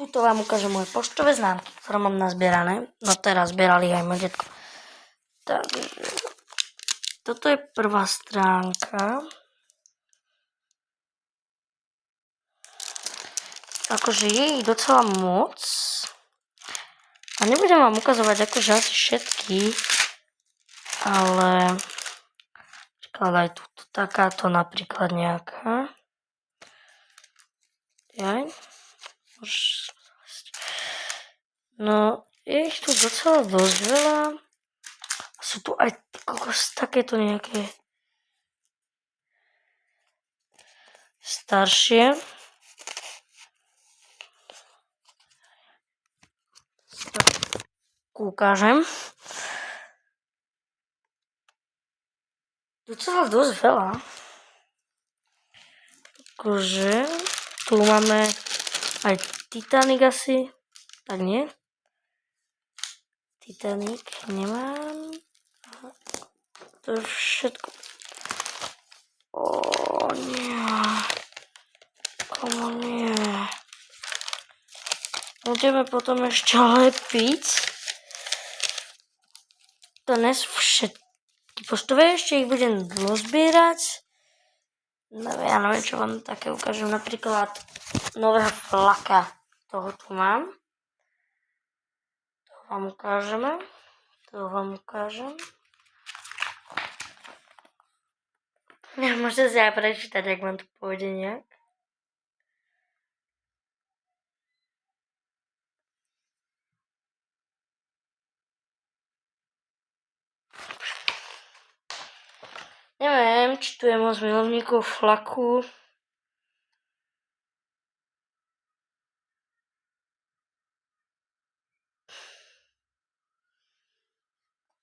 Tuto vám ukážem moje poštové známky, ktoré mám nazbierané. No teraz zbierali aj môj detko. Takže toto je prvá stránka. Akože je ich docela moc. A nebudem vám ukazovať akože asi všetky. Ale aj tu takáto napríklad nejaká. Jaj. No, je ich tu docela dosť veľa. Sú tu aj takéto nejaké staršie. Ukážem. Docela dosť veľa. Akože tu máme aj Titanic asi. Tak nie? Titanic nemám. To je všetko. Nie. Komu nie. Budeme potom ešte lepiť. To nie sú všetky poštové, ešte ich budem dozbierať. No, ja neviem, čo vám také ukážem. Napríklad nového flaka. Toho tu mám. To vám ukážem. Ja, môžete si aj prečítať, ak vám to pôjde nejak. Neviem, či tu je moc milovníkov flaku.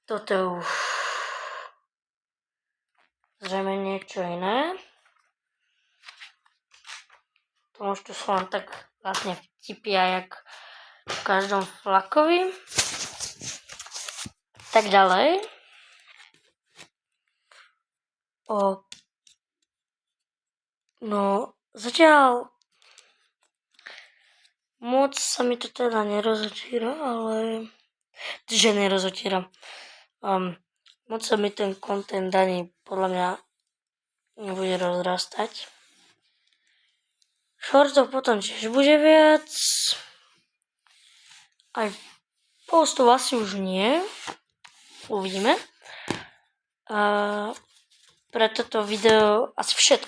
Toto je už zrejme niečo iné. To už tu sú len tak vlastne vtipia, jak v každom flakovi. Tak ďalej. No, zatiaľ moc sa mi to teda nerozotíra, ale... Že nerozotíra. Moc sa mi ten content ani podľa mňa nebude rozrastať. Shortov potom tiež bude viac. Aj postov asi už nie. Uvidíme. Pre toto video asi všetko.